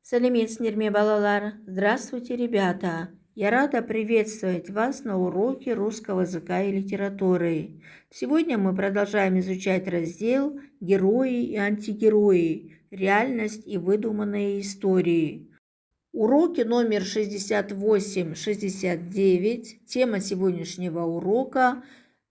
Сәлеметсіздер балалар. Здравствуйте, ребята. Я рада приветствовать вас на уроке русского языка и литературы. Сегодня мы продолжаем изучать раздел «Герои и антигерои. Реальность и выдуманные истории». Уроки номер 68-69. Тема сегодняшнего урока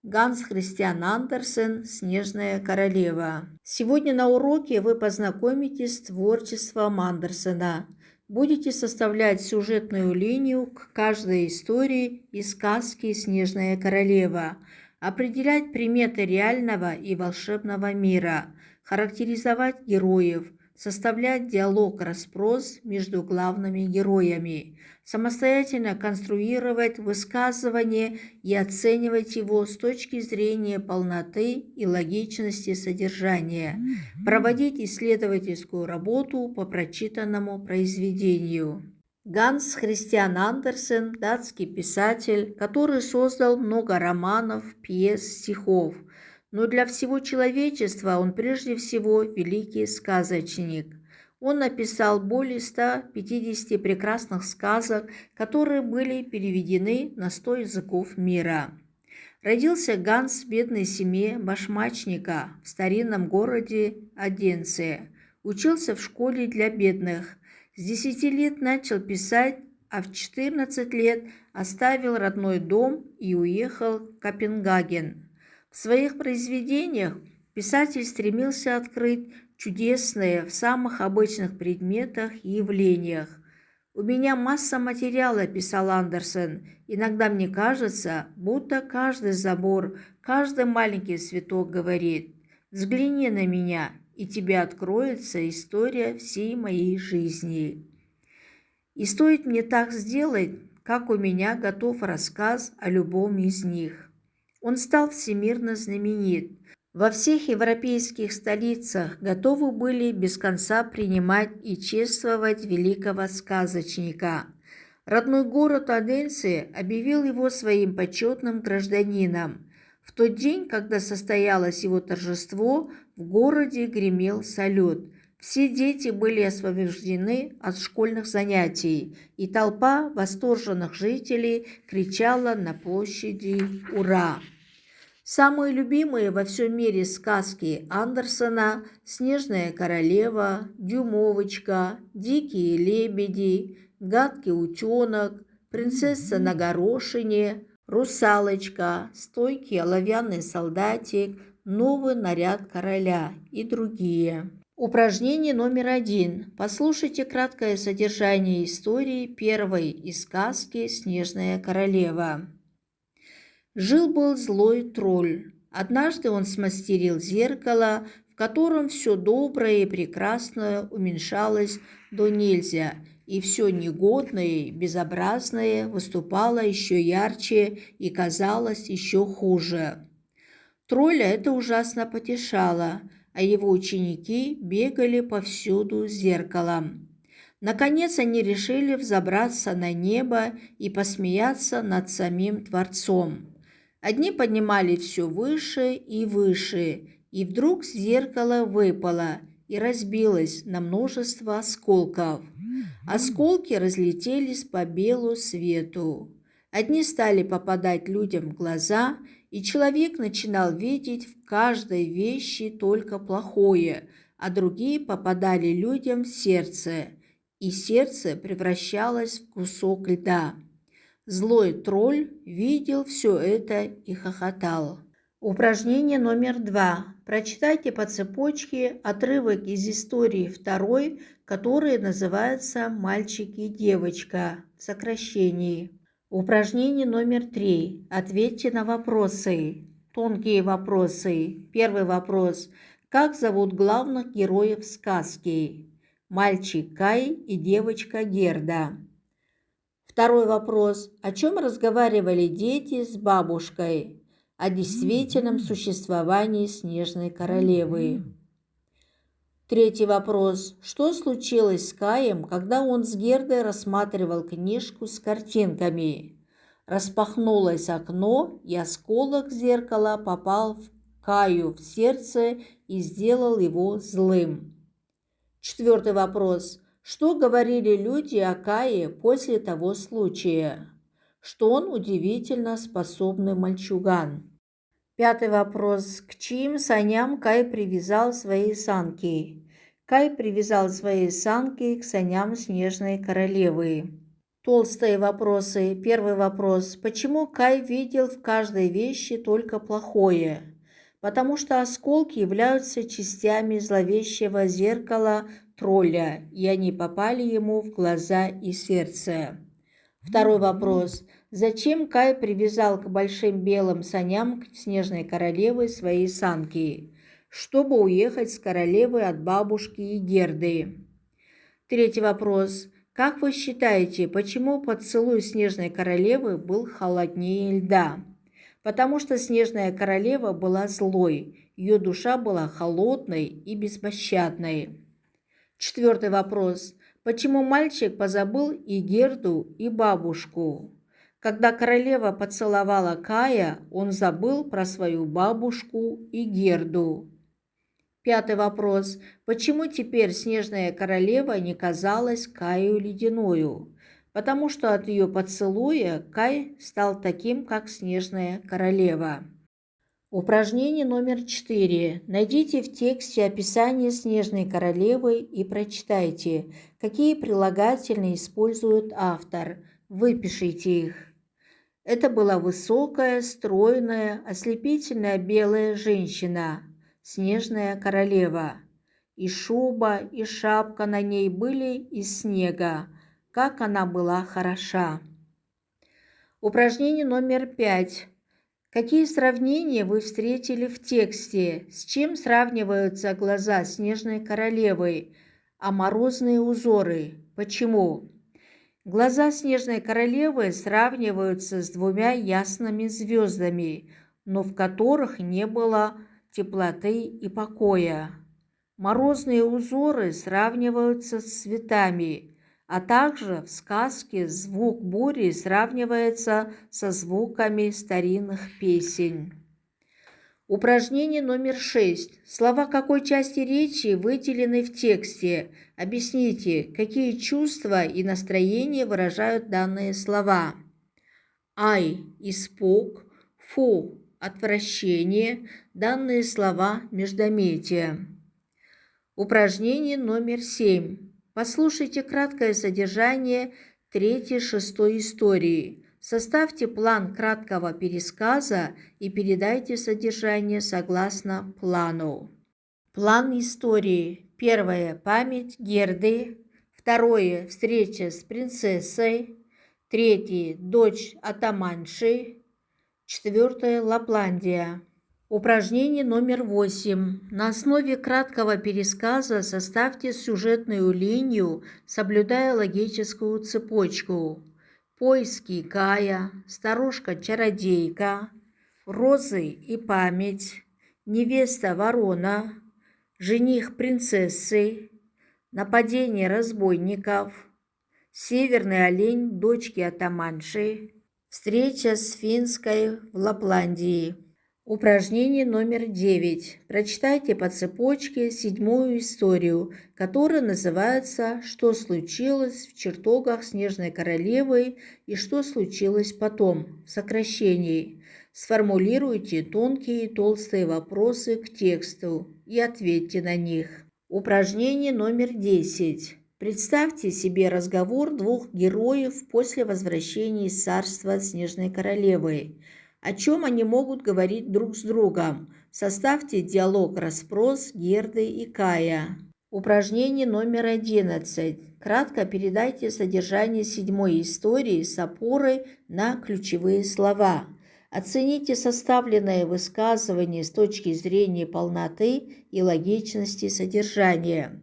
Ганс Христиан Андерсен «Снежная королева». Сегодня на уроке вы познакомитесь с творчеством Андерсена. Будете составлять сюжетную линию к каждой истории из сказки «Снежная королева», определять приметы реального и волшебного мира, характеризовать героев, составлять диалог-расспрос между главными героями, самостоятельно конструировать высказывание и оценивать его с точки зрения полноты и логичности содержания, проводить исследовательскую работу по прочитанному произведению. Ганс Христиан Андерсен – датский писатель, который создал много романов, пьес, стихов. Но для всего человечества он прежде всего великий сказочник. Он написал более 150 прекрасных сказок, которые были переведены на 100 языков мира. Родился Ганс в бедной семье башмачника в старинном городе Оденце. Учился в школе для бедных. С 10 лет начал писать, а в 14 лет оставил родной дом и уехал в Копенгаген. В своих произведениях писатель стремился открыть чудесное в самых обычных предметах и явлениях. «У меня масса материала», – писал Андерсен. «Иногда мне кажется, будто каждый забор, каждый маленький цветок говорит: взгляни на меня, и тебе откроется история всей моей жизни. И стоит мне так сделать, как у меня готов рассказ о любом из них». Он стал всемирно знаменит. Во всех европейских столицах готовы были без конца принимать и чествовать великого сказочника. Родной город Оденсе объявил его своим почетным гражданином. В тот день, когда состоялось его торжество, в городе гремел салют. Все дети были освобождены от школьных занятий, и толпа восторженных жителей кричала на площади «Ура!». Самые любимые во всем мире сказки Андерсена «Снежная королева», «Дюймовочка», «Дикие лебеди», «Гадкий утенок», «Принцесса на горошине», «Русалочка», «Стойкий оловянный солдатик», «Новый наряд короля» и другие. Упражнение номер 1. Послушайте краткое содержание истории первой из сказки «Снежная королева». Жил-был злой тролль. Однажды он смастерил зеркало, в котором все доброе и прекрасное уменьшалось до нельзя, и все негодное и безобразное выступало еще ярче и казалось еще хуже. Тролля это ужасно потешало, а его ученики бегали повсюду с зеркалом. Наконец они решили взобраться на небо и посмеяться над самим Творцом. Одни поднимали все выше, и вдруг зеркало выпало и разбилось на множество осколков. Осколки разлетелись по белу свету. Одни стали попадать людям в глаза, и человек начинал видеть в каждой вещи только плохое, а другие попадали людям в сердце, и сердце превращалось в кусок льда. Злой тролль видел все это и хохотал. Упражнение номер 2. Прочитайте по цепочке отрывок из истории второй, которая называется «Мальчик и девочка» в сокращении. Упражнение номер 3. Ответьте на вопросы. Тонкие вопросы. Первый вопрос. Как зовут главных героев сказки? Мальчик Кай и девочка Герда. Второй вопрос. О чем разговаривали дети с бабушкой? О действительном существовании Снежной королевы. Третий вопрос. Что случилось с Каем, когда он с Гердой рассматривал книжку с картинками? Распахнулось окно, и осколок зеркала попал Каю в сердце и сделал его злым. Четвертый вопрос. Что говорили люди о Кае после того случая? Что он удивительно способный мальчуган. Пятый вопрос. К чьим саням Кай привязал свои санки? Кай привязал свои санки к саням Снежной Королевы. Толстые вопросы. Первый вопрос. Почему Кай видел в каждой вещи только плохое? Потому что осколки являются частями зловещего зеркала тролля, и они попали ему в глаза и сердце. Второй вопрос. Зачем Кай привязал к большим белым саням Снежной Королевы свои санки? Чтобы уехать с королевы от бабушки и Герды. Третий вопрос. Как вы считаете, почему поцелуй Снежной Королевы был холоднее льда? Потому что Снежная Королева была злой, ее душа была холодной и беспощадной. Четвертый вопрос. Почему мальчик позабыл и Герду, и бабушку? Когда королева поцеловала Кая, он забыл про свою бабушку и Герду. Пятый вопрос. Почему теперь Снежная Королева не казалась Каю ледяною? Потому что от ее поцелуя Кай стал таким, как Снежная Королева. Упражнение номер 4. Найдите в тексте описание Снежной Королевы и прочитайте, какие прилагательные использует автор. Выпишите их. Это была высокая, стройная, ослепительная белая женщина, Снежная Королева. И шуба, и шапка на ней были из снега. Как она была хороша. Упражнение номер 5. Какие сравнения вы встретили в тексте? С чем сравниваются глаза Снежной Королевы, а морозные узоры? Почему? Глаза Снежной Королевы сравниваются с двумя ясными звездами, но в которых не было теплоты и покоя. Морозные узоры сравниваются с цветами, а также в сказке звук бури сравнивается со звуками старинных песен. Упражнение номер 6. Слова какой части речи выделены в тексте? Объясните, какие чувства и настроения выражают данные слова. Ай – испуг, фу – отвращение, данные слова – междометия. Упражнение номер 7. Послушайте краткое содержание 3-6 истории. Составьте план краткого пересказа и передайте содержание согласно плану. План истории. Первое. Память Герды. Второе. Встреча с принцессой. Третье. Дочь атаманши. Четвертое. Лапландия. Упражнение номер 8. На основе краткого пересказа составьте сюжетную линию, соблюдая логическую цепочку. Поиски Кая, старушка-чародейка, розы и память, невеста ворона, жених принцессы, нападение разбойников, северный олень дочки атаманши, встреча с финской в Лапландии. Упражнение номер 9. Прочитайте по цепочке 7-ю историю, которая называется «Что случилось в чертогах Снежной Королевы и что случилось потом» в сокращении. Сформулируйте тонкие и толстые вопросы к тексту и ответьте на них. Упражнение номер 10. Представьте себе разговор двух героев после возвращения из царства Снежной Королевы. О чем они могут говорить друг с другом? Составьте диалог-расспрос Герды и Кая. Упражнение номер 11. Кратко передайте содержание 7-й истории с опорой на ключевые слова. Оцените составленное высказывание с точки зрения полноты и логичности содержания.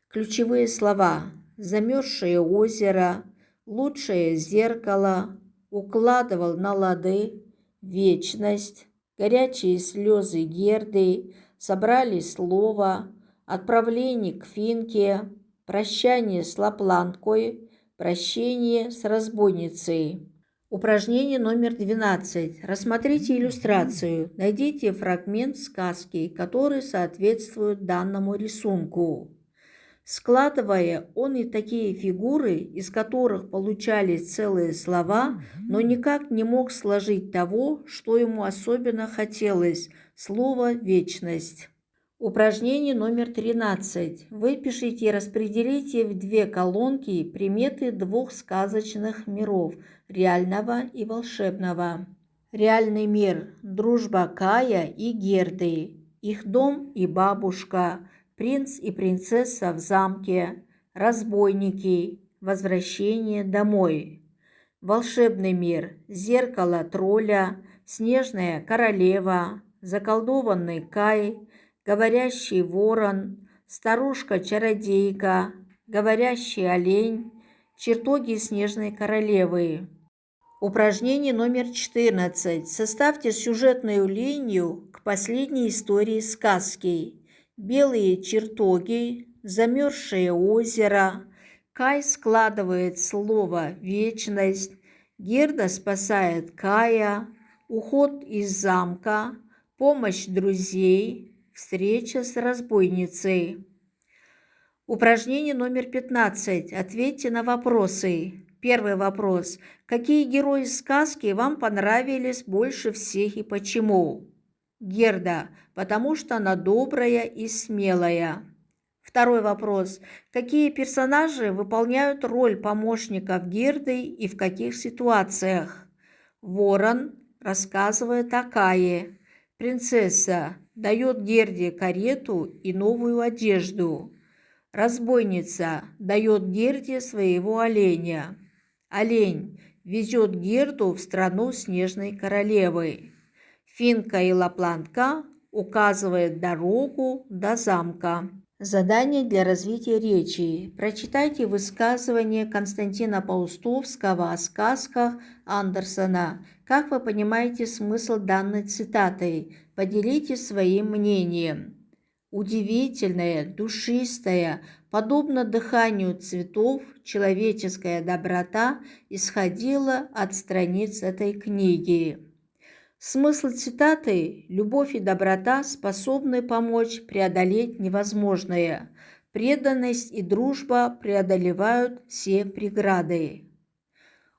Ключевые слова: замерзшее озеро, лучшее зеркало, укладывал на лады, вечность, горячие слезы Герды, собрали слово, отправление к Финке, прощание с Лапландкой, прощение с разбойницей. Упражнение номер 12. Рассмотрите иллюстрацию. Найдите фрагмент сказки, который соответствует данному рисунку. Складывая, он и такие фигуры, из которых получались целые слова, но никак не мог сложить того, что ему особенно хотелось – слово «вечность». Упражнение номер 13. Выпишите и распределите в две колонки приметы двух сказочных миров – реального и волшебного. Реальный мир – дружба Кая и Герды, их дом и бабушка, принц и принцесса в замке, разбойники, возвращение домой. Волшебный мир – зеркало тролля, снежная королева, заколдованный Кай, говорящий ворон, старушка-чародейка, говорящий олень, чертоги снежной королевы. Упражнение номер 14. Составьте сюжетную линию к последней истории сказки. Белые чертоги, замерзшее озеро, Кай складывает слово «вечность», Герда спасает Кая, уход из замка, помощь друзей, встреча с разбойницей. Упражнение номер 15. Ответьте на вопросы. Первый вопрос. Какие герои сказки вам понравились больше всех и почему? Герда, потому что она добрая и смелая. Второй вопрос. Какие персонажи выполняют роль помощников Герды и в каких ситуациях? Ворон рассказывает о Кае. Принцесса дает Герде карету и новую одежду. Разбойница дает Герде своего оленя. Олень везет Герду в страну снежной королевы. Финка и лапландка указывают дорогу до замка. Задание для развития речи. Прочитайте высказывание Константина Паустовского о сказках Андерсена. Как вы понимаете смысл данной цитаты? Поделитесь своим мнением. Удивительная, душистая, подобно дыханию цветов, человеческая доброта исходила от страниц этой книги. Смысл цитаты – любовь и доброта способны помочь преодолеть невозможное. Преданность и дружба преодолевают все преграды.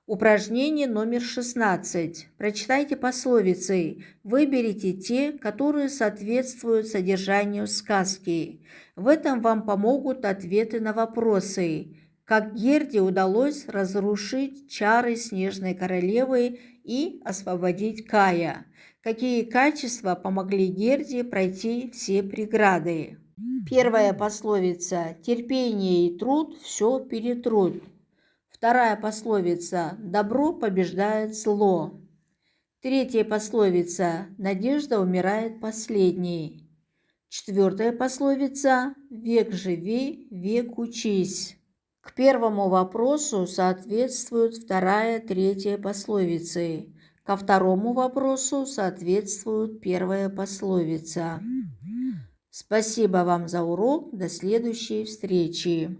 Упражнение номер 16. Прочитайте пословицы. Выберите те, которые соответствуют содержанию сказки. В этом вам помогут ответы на вопросы. Как Герде удалось разрушить чары снежной королевы и освободить Кая? Какие качества помогли Герде пройти все преграды? Первая пословица. Терпение и труд все перетрут. Вторая пословица. Добро побеждает зло. Третья пословица. Надежда умирает последней. Четвертая пословица. Век живи, век учись. К первому вопросу соответствуют вторая, третья пословицы. Ко второму вопросу соответствует первая пословица. Спасибо вам за урок. До следующей встречи.